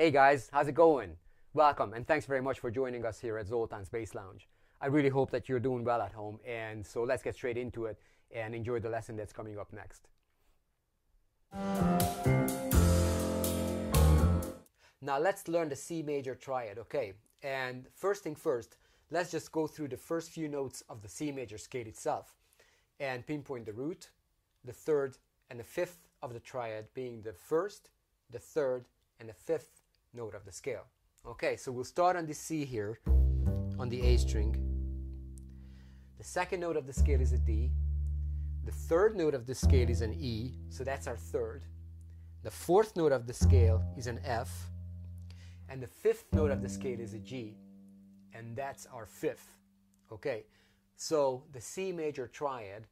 Hey guys, how's it going? Welcome and thanks very much for joining us here at Zoltan's Bass Lounge. I really hope that you're doing well at home, and so let's get straight into it and enjoy the lesson that's coming up next. Now let's learn the C major triad, okay? And first thing first, let's just go through the first few notes of the C major scale itself and pinpoint the root, the third, and the fifth of the triad being the first, the third, and the fifth note of the scale. Okay, so we'll start on the C here, on the A string. The second note of the scale is a D. The third note of the scale is an E, so that's our third. The fourth note of the scale is an F. And the fifth note of the scale is a G, and that's our fifth. Okay, so the C major triad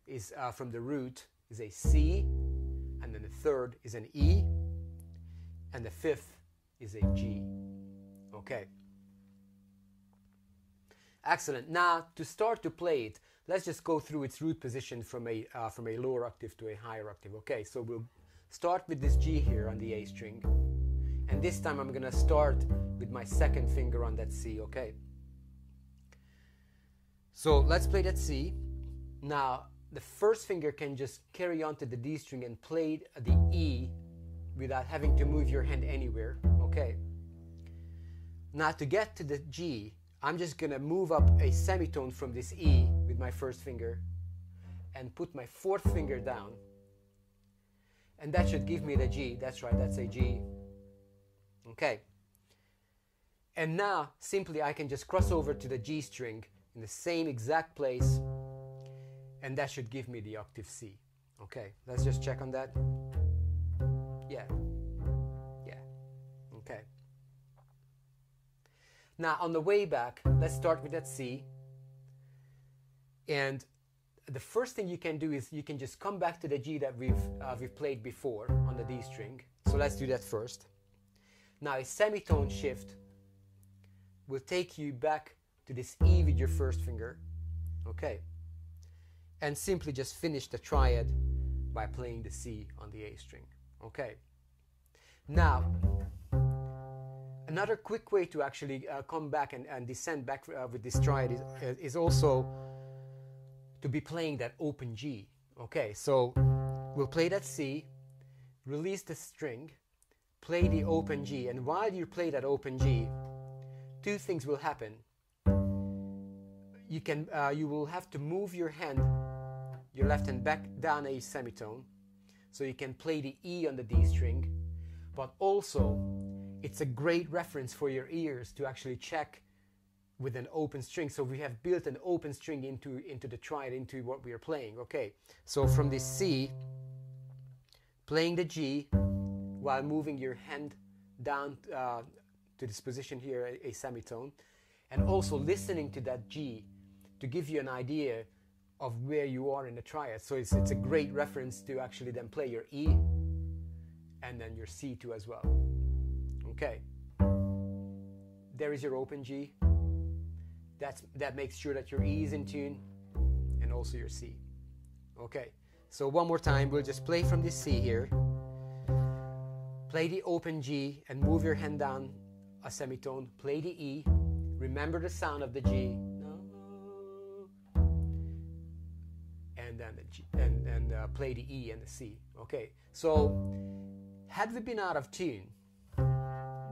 is from the root is a C, and then the third is an E, and the fifth is a G. Okay. Excellent. Now, to start to play it, let's just go through its root position from a lower octave to a higher octave. Okay, so we'll start with this G here on the A string. And this time I'm going to start with my second finger on that C, okay? So let's play that C. Now, the first finger can just carry on to the D string and play the E without having to move your hand anywhere, okay? Now to get to the G, I'm just gonna move up a semitone from this E with my first finger and put my fourth finger down, and that should give me the G. That's right, that's a G. Okay. And now simply I can just cross over to the G string in the same exact place, and that should give me the octave C. Okay, let's just check on that. Yeah. Okay. Now on the way back, let's start with that C. And the first thing you can do is you can just come back to the G that we've played before on the D string. So let's do that first. Now a semitone shift will take you back to this E with your first finger. Okay. And simply just finish the triad by playing the C on the A string. Okay. Now, another quick way to actually come back and descend back with this triad is also to be playing that open G. Okay, so we'll play that C, release the string, play the open G, and while you play that open G, two things will happen. You will have to move your hand, your left hand, back down a semitone, so you can play the E on the D string, but also it's a great reference for your ears to actually check with an open string. So we have built an open string into the triad, into what we are playing. Okay, so from this C, playing the G while moving your hand down to this position here, a semitone, and also listening to that G to give you an idea of where you are in the triad. So it's a great reference to actually then play your E and then your C2 as well. Okay, there is your open G. That makes sure that your E is in tune and also your C. Okay, so one more time, we'll just play from this C here. Play the open G and move your hand down a semitone. Play the E. Remember the sound of the G. And then the G, and play the E and the C. Okay, so had we been out of tune,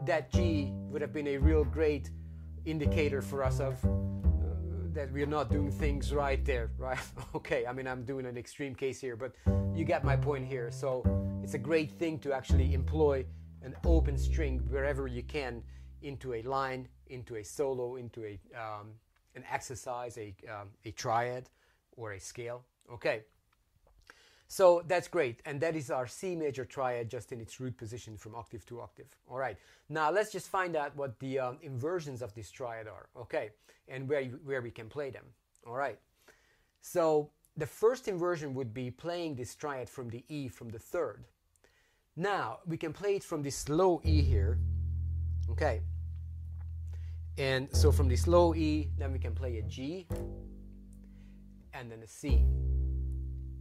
that G would have been a real great indicator for us of that we're not doing things right there, right? Okay, I mean, I'm doing an extreme case here, but you get my point here. So it's a great thing to actually employ an open string wherever you can, into a line, into a solo, into an exercise, a triad, or a scale. Okay. So that's great, and that is our C major triad just in its root position from octave to octave. All right, now let's just find out what the inversions of this triad are, okay, and where we can play them. All right, so the first inversion would be playing this triad from the E, from the third. Now we can play it from this low E here, okay, and so from this low E, then we can play a G and then a C.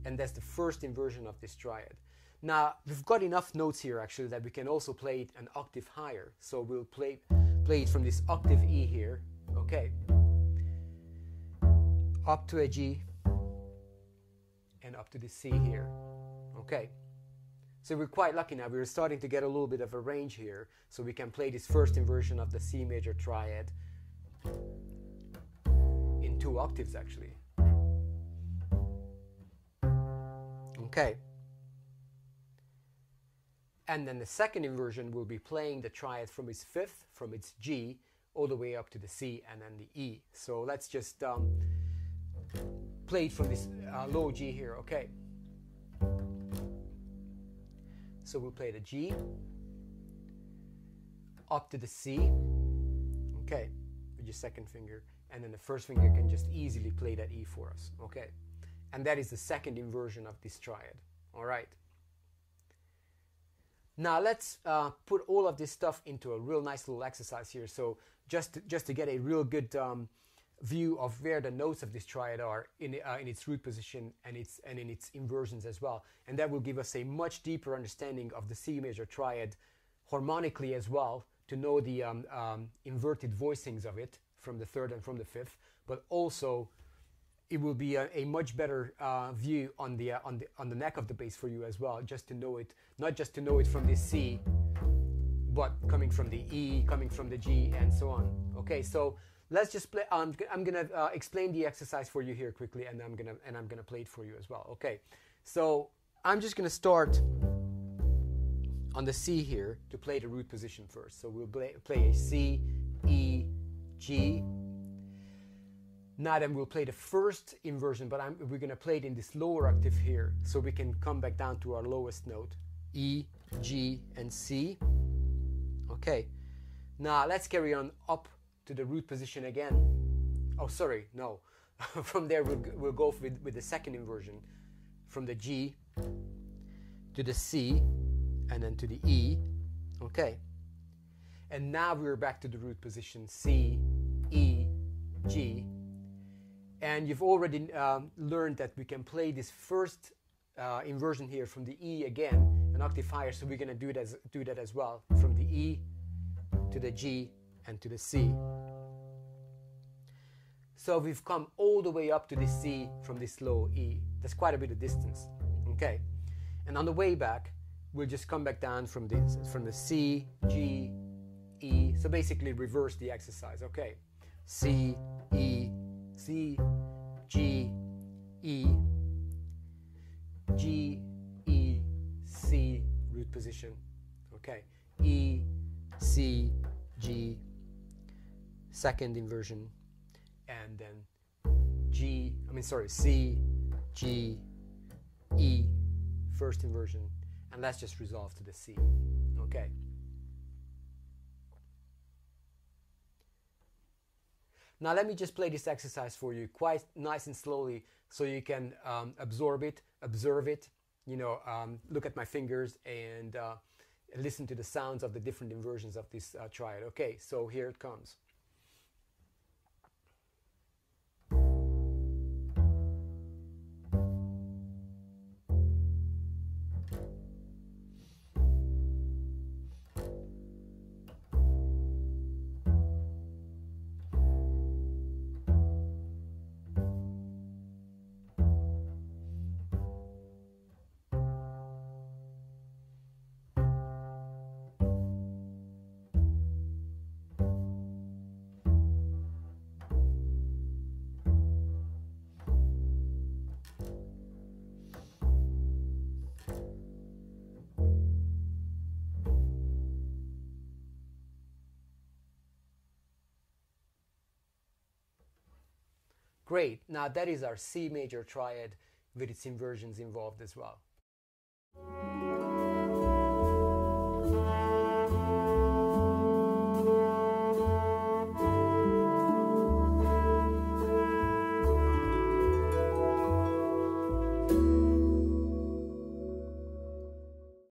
And that's the first inversion of this triad. Now we've got enough notes here actually that we can also play it an octave higher. So we'll play it from this octave E here, okay, up to a G and up to the C here, okay. So we're quite lucky now. We're starting to get a little bit of a range here, so we can play this first inversion of the C major triad in 2 octaves actually. Okay. And then the second inversion will be playing the triad from its 5th, from its G, all the way up to the C and then the E. So let's just play it from this low G here, okay. So we'll play the G, up to the C, okay, with your second finger, and then the first finger can just easily play that E for us, okay. And that is the second inversion of this triad, all right. Now let's put all of this stuff into a real nice little exercise here. So just to get a real good view of where the notes of this triad are in its root position and in its inversions as well. And that will give us a much deeper understanding of the C major triad harmonically as well, to know the inverted voicings of it from the 3rd and from the 5th, but also it will be a much better view on the neck of the bass for you as well, just to know it, not just to know it from the C, but coming from the E, coming from the G, and so on. Okay, so let's just play. I'm gonna explain the exercise for you here quickly, and I'm gonna play it for you as well. Okay, so I'm just gonna start on the C here to play the root position first. So we'll play a C, E, G. Now then we'll play the first inversion, but we're going to play it in this lower octave here, so we can come back down to our lowest note, E, G, and C. Okay, now let's carry on up to the root position again. Oh, sorry, no. From there we'll go with the second inversion, from the G to the C, and then to the E. Okay, and now we're back to the root position, C, E, G. And you've already learned that we can play this first inversion here from the E again, an octave higher, so we're going to do that as well, from the E to the G and to the C. So we've come all the way up to the C from this low E. That's quite a bit of distance, okay? And on the way back, we'll just come back down from the C, G, E. So basically reverse the exercise, okay? C, E, C, G, E, G, E, C, root position, okay, E, C, G, second inversion, and then C, G, E, first inversion, and let's just resolve to the C, okay. Now let me just play this exercise for you quite nice and slowly, so you can absorb it, observe it, you know, look at my fingers and listen to the sounds of the different inversions of this triad. Okay, so here it comes. Great, now that is our C major triad with its inversions involved as well.